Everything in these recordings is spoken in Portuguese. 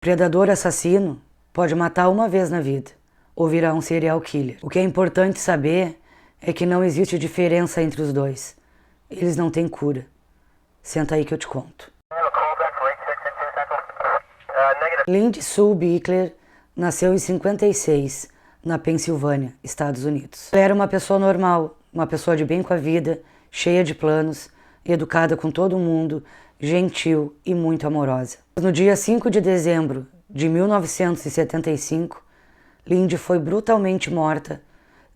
Predador assassino pode matar uma vez na vida ou virar um serial killer. O que é importante saber é que não existe diferença entre os dois. Eles não têm cura. Senta aí que eu te conto. Lindy Sue Bickler nasceu em 56, na Pensilvânia, Estados Unidos. Ela era uma pessoa normal, uma pessoa de bem com a vida, cheia de planos, educada com todo mundo, gentil e muito amorosa. No dia 5 de dezembro de 1975, Lindy foi brutalmente morta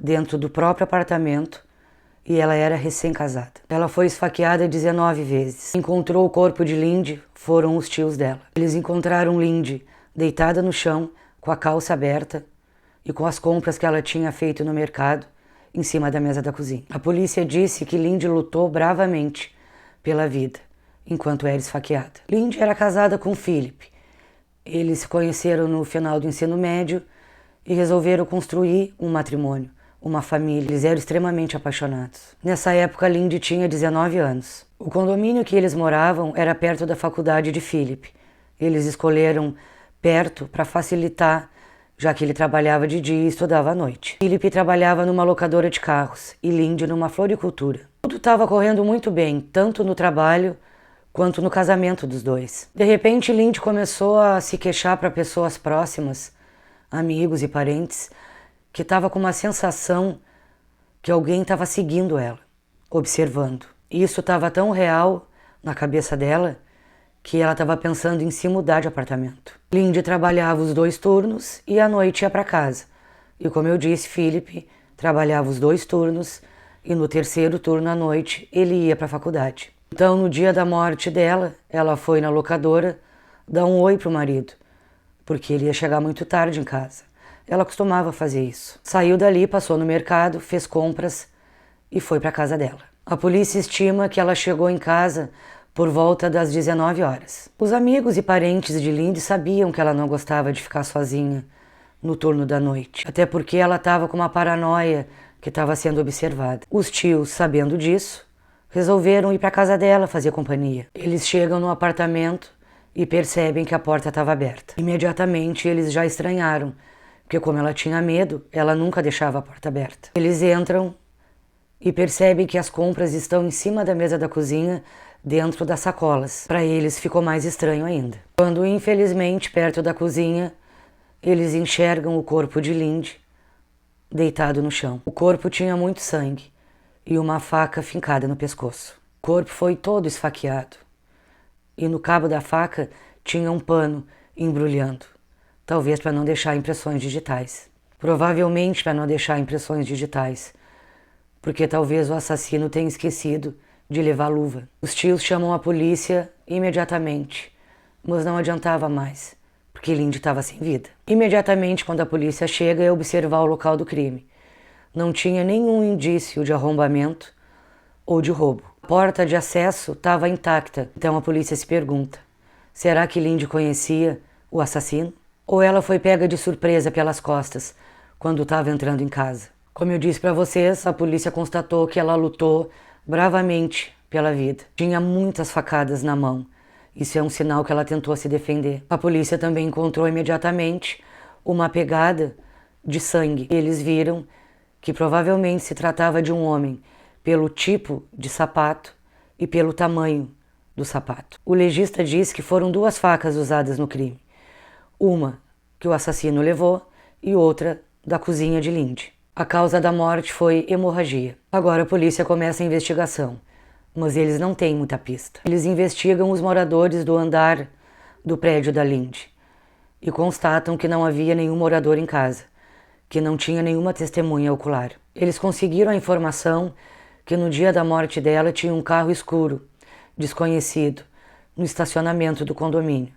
dentro do próprio apartamento e ela era recém-casada. Ela foi esfaqueada 19 vezes. Quem encontrou o corpo de Lindy foram os tios dela. Eles encontraram Lindy deitada no chão, com a calça aberta e com as compras que ela tinha feito no mercado em cima da mesa da cozinha. A polícia disse que Lindy lutou bravamente pela vida enquanto era esfaqueada. Lindy era casada com Philip. Eles se conheceram no final do ensino médio e resolveram construir um matrimônio, uma família. Eles eram extremamente apaixonados. Nessa época, Lindy tinha 19 anos. O condomínio que eles moravam era perto da faculdade de Philip. Eles escolheram perto para facilitar, já que ele trabalhava de dia e estudava à noite. Philip trabalhava numa locadora de carros e Lindy numa floricultura. Tudo estava correndo muito bem, tanto no trabalho quanto no casamento dos dois. De repente, Lindy começou a se queixar para pessoas próximas, amigos e parentes, que estava com uma sensação que alguém estava seguindo ela, observando. E isso estava tão real na cabeça dela que ela estava pensando em se mudar de apartamento. Lindy trabalhava os 2 turnos e à noite ia para casa. E como eu disse, Philip trabalhava os 2 turnos e no 3º turno à noite ele ia para a faculdade. Então, no dia da morte dela, ela foi na locadora dar um oi pro marido, porque ele ia chegar muito tarde em casa. Ela costumava fazer isso. Saiu dali, passou no mercado, fez compras e foi para casa dela. A polícia estima que ela chegou em casa por volta das 19 horas. Os amigos e parentes de Lindy sabiam que ela não gostava de ficar sozinha no turno da noite, até porque ela estava com uma paranoia que estava sendo observada. Os tios, sabendo disso, resolveram ir para casa dela fazer companhia. Eles chegam no apartamento e percebem que a porta estava aberta. Imediatamente eles já estranharam, porque como ela tinha medo, ela nunca deixava a porta aberta. Eles entram e percebem que as compras estão em cima da mesa da cozinha, dentro das sacolas. Para eles ficou mais estranho ainda. Quando, infelizmente, perto da cozinha, eles enxergam o corpo de Lindy deitado no chão. O corpo tinha muito sangue e uma faca fincada no pescoço. O corpo foi todo esfaqueado e no cabo da faca tinha um pano embrulhando, talvez para não deixar impressões digitais. Provavelmente para não deixar impressões digitais, porque talvez o assassino tenha esquecido de levar luva. Os tios chamam a polícia imediatamente, mas não adiantava mais, porque Lindy estava sem vida. Imediatamente, quando a polícia chega, é observar o local do crime. Não tinha nenhum indício de arrombamento ou de roubo. A porta de acesso estava intacta, então a polícia se pergunta: será que Lindy conhecia o assassino? Ou ela foi pega de surpresa pelas costas quando estava entrando em casa? Como eu disse para vocês, a polícia constatou que ela lutou bravamente pela vida. Tinha muitas facadas na mão. Isso é um sinal que ela tentou se defender. A polícia também encontrou imediatamente uma pegada de sangue. Eles viram que provavelmente se tratava de um homem pelo tipo de sapato e pelo tamanho do sapato. O legista diz que foram 2 facas usadas no crime. Uma que o assassino levou e outra da cozinha de Lindy. A causa da morte foi hemorragia. Agora a polícia começa a investigação, mas eles não têm muita pista. Eles investigam os moradores do andar do prédio da Lindy e constatam que não havia nenhum morador em casa, que não tinha nenhuma testemunha ocular. Eles conseguiram a informação que no dia da morte dela tinha um carro escuro, desconhecido, no estacionamento do condomínio.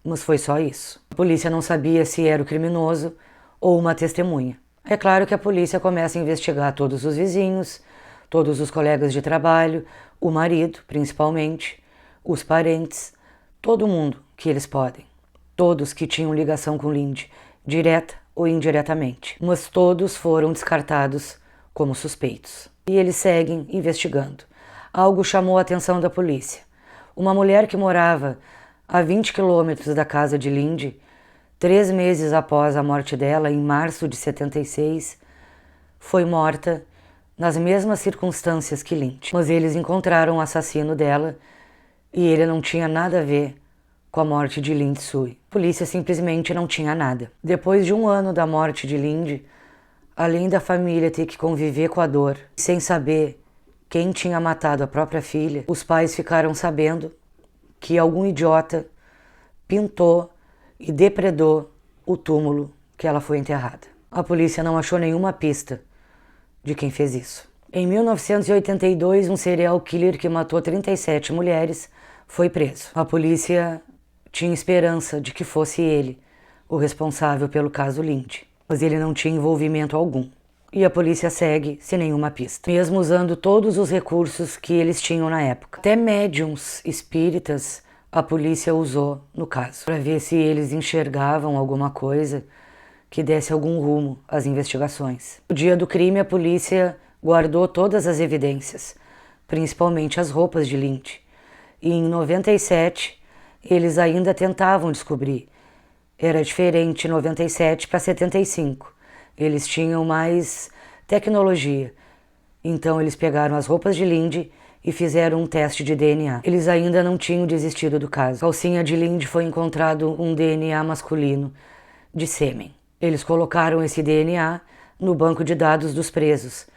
Mas foi só isso. A polícia não sabia se era o criminoso ou uma testemunha. É claro que a polícia começa a investigar todos os vizinhos, todos os colegas de trabalho, o marido, principalmente, os parentes, todo mundo que eles podem. Todos que tinham ligação com Lindy, direta ou indiretamente. Mas todos foram descartados como suspeitos. E eles seguem investigando. Algo chamou a atenção da polícia. Uma mulher que morava a 20 quilômetros da casa de Lindy 3 meses após a morte dela, em março de 76, foi morta nas mesmas circunstâncias que Lindsay. Mas eles encontraram o assassino dela e ele não tinha nada a ver com a morte de Lindsay Sui. A polícia simplesmente não tinha nada. Depois de 1 ano da morte de Lindsay, além da família ter que conviver com a dor, sem saber quem tinha matado a própria filha, os pais ficaram sabendo que algum idiota pintou e depredou o túmulo que ela foi enterrada. A polícia não achou nenhuma pista de quem fez isso. Em 1982, um serial killer que matou 37 mulheres foi preso. A polícia tinha esperança de que fosse ele o responsável pelo caso Lindsay, mas ele não tinha envolvimento algum. E a polícia segue sem nenhuma pista, mesmo usando todos os recursos que eles tinham na época. Até médiums espíritas a polícia usou no caso, para ver se eles enxergavam alguma coisa que desse algum rumo às investigações. No dia do crime, a polícia guardou todas as evidências, principalmente as roupas de Lindsay. E em 97, eles ainda tentavam descobrir. Era diferente 97 para 75. Eles tinham mais tecnologia. Então eles pegaram as roupas de Lindsay e fizeram um teste de DNA. Eles ainda não tinham desistido do caso. A calcinha de Lindsay foi encontrado um DNA masculino de sêmen. Eles colocaram esse DNA no banco de dados dos presos,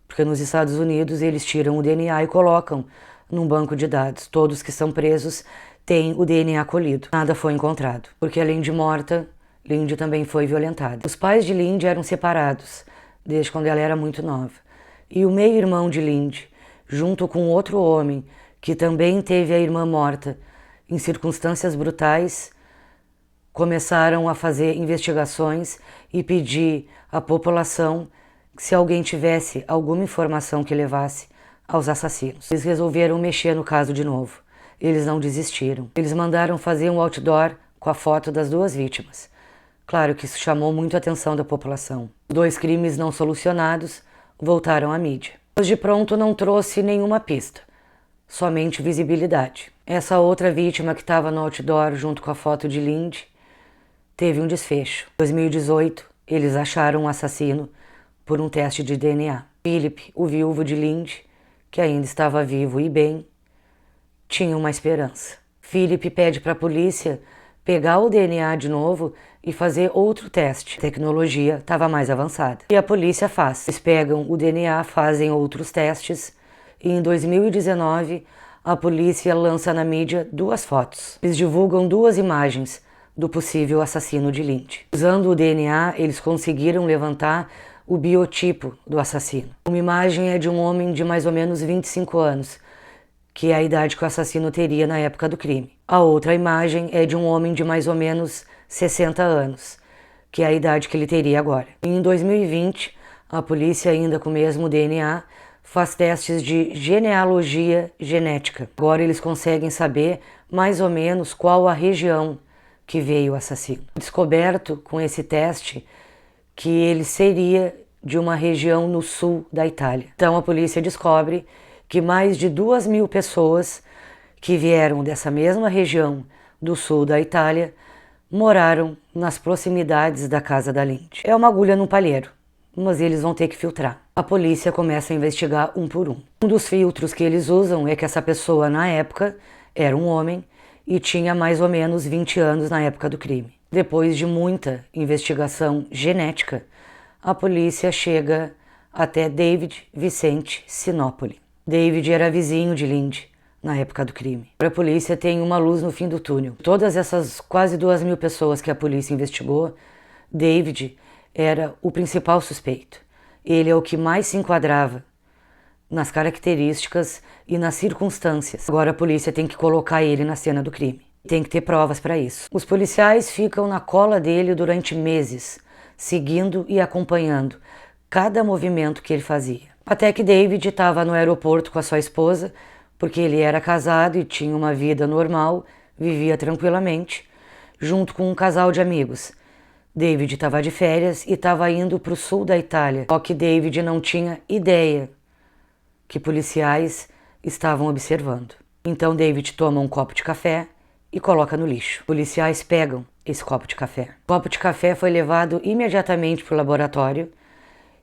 porque nos Estados Unidos eles tiram o DNA e colocam num banco de dados. Todos que são presos têm o DNA colhido. Nada foi encontrado, porque além de morta, Lindsay também foi violentada. Os pais de Lindsay eram separados desde quando ela era muito nova. E o meio-irmão de Lindsay, junto com outro homem que também teve a irmã morta em circunstâncias brutais, começaram a fazer investigações e pedir à população que, se alguém tivesse alguma informação que levasse aos assassinos. Eles resolveram mexer no caso de novo. Eles não desistiram. Eles mandaram fazer um outdoor com a foto das 2 vítimas. Claro que isso chamou muito a atenção da população. 2 crimes não solucionados voltaram à mídia. Mas de pronto não trouxe nenhuma pista, somente visibilidade. Essa outra vítima que estava no outdoor junto com a foto de Lindsay teve um desfecho. Em 2018, eles acharam um assassino por um teste de DNA. Philip, o viúvo de Lindsay, que ainda estava vivo e bem, tinha uma esperança. Philip pede para a polícia pegar o DNA de novo e fazer outro teste. A tecnologia estava mais avançada. E a polícia faz. Eles pegam o DNA, fazem outros testes e em 2019 a polícia lança na mídia 2 fotos. Eles divulgam 2 imagens do possível assassino de Lindsay. Usando o DNA, eles conseguiram levantar o biotipo do assassino. Uma imagem é de um homem de mais ou menos 25 anos, que é a idade que o assassino teria na época do crime. A outra imagem é de um homem de mais ou menos 60 anos, que é a idade que ele teria agora. E em 2020, a polícia, ainda com o mesmo DNA, faz testes de genealogia genética. Agora eles conseguem saber mais ou menos qual a região que veio o assassino. Descoberto com esse teste que ele seria de uma região no sul da Itália. Então a polícia descobre que mais de 2.000 pessoas que vieram dessa mesma região do sul da Itália moraram nas proximidades da casa da Lindsay. É uma agulha num palheiro, mas eles vão ter que filtrar. A polícia começa a investigar um por um. Um dos filtros que eles usam é que essa pessoa, na época, era um homem e tinha mais ou menos 20 anos na época do crime. Depois de muita investigação genética, a polícia chega até David Vicente Sinopoli. David era vizinho de Lindsay na época do crime. A polícia tem uma luz no fim do túnel. Todas essas quase 2.000 pessoas que a polícia investigou, David era o principal suspeito. Ele é o que mais se enquadrava nas características e nas circunstâncias. Agora a polícia tem que colocar ele na cena do crime. Tem que ter provas para isso. Os policiais ficam na cola dele durante meses, seguindo e acompanhando cada movimento que ele fazia. Até que David estava no aeroporto com a sua esposa, porque ele era casado e tinha uma vida normal, vivia tranquilamente, junto com um casal de amigos. David estava de férias e estava indo para o sul da Itália, só que David não tinha ideia que policiais estavam observando. Então David toma um copo de café e coloca no lixo. Policiais pegam esse copo de café. O copo de café foi levado imediatamente para o laboratório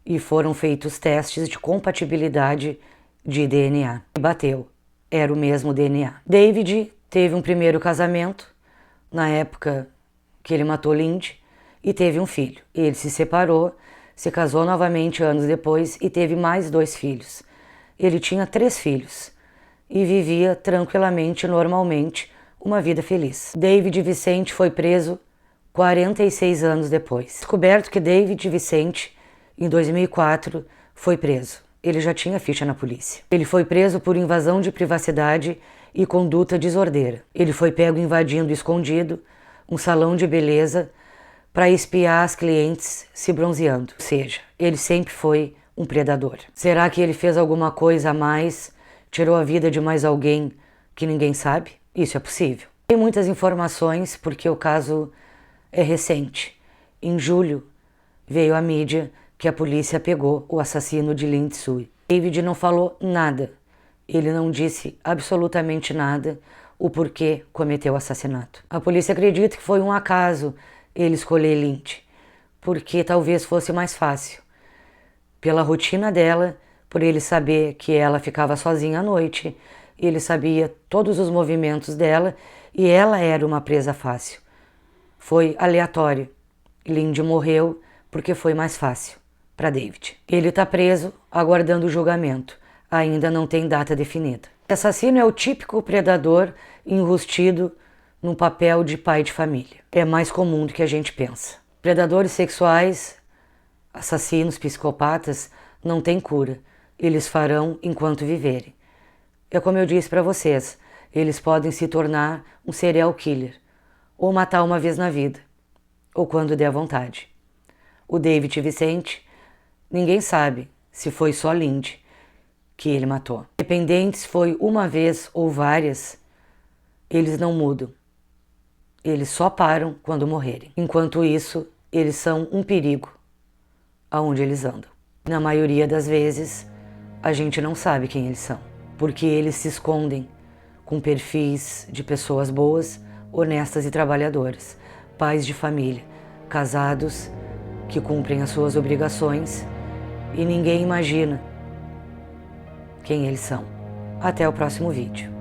e foram feitos testes de compatibilidade de DNA. E bateu, era o mesmo DNA. David teve um primeiro casamento, na época que ele matou Lindy, e teve um filho. Ele se separou, se casou novamente anos depois e teve mais 2 filhos. Ele tinha 3 filhos e vivia tranquilamente, normalmente, uma vida feliz. David Vicente foi preso 46 anos depois. Descoberto que David Vicente, em 2004, foi preso. Ele já tinha ficha na polícia. Ele foi preso por invasão de privacidade e conduta desordeira. Ele foi pego invadindo escondido um salão de beleza para espiar as clientes se bronzeando. Ou seja, ele sempre foi um predador. Será que ele fez alguma coisa a mais, tirou a vida de mais alguém que ninguém sabe? Isso é possível. Tem muitas informações porque o caso é recente. Em julho veio à mídia que a polícia pegou o assassino de Lindy Sui. David não falou nada. Ele não disse absolutamente nada o porquê cometeu o assassinato. A polícia acredita que foi um acaso ele escolher Lindy, porque talvez fosse mais fácil. Pela rotina dela, por ele saber que ela ficava sozinha à noite, ele sabia todos os movimentos dela e ela era uma presa fácil. Foi aleatório. Lindy morreu porque foi mais fácil para David. Ele está preso, aguardando o julgamento. Ainda não tem data definida. O assassino é o típico predador enrustido no papel de pai de família. É mais comum do que a gente pensa. Predadores sexuais, assassinos, psicopatas, não têm cura. Eles farão enquanto viverem. É como eu disse para vocês, eles podem se tornar um serial killer, ou matar uma vez na vida, ou quando der vontade. O David Vicente, ninguém sabe se foi só Lindy que ele matou. Independente se foi uma vez ou várias, eles não mudam. Eles só param quando morrerem. Enquanto isso, eles são um perigo aonde eles andam. Na maioria das vezes, a gente não sabe quem eles são, porque eles se escondem com perfis de pessoas boas, honestas e trabalhadoras, pais de família, casados, que cumprem as suas obrigações e ninguém imagina quem eles são. Até o próximo vídeo.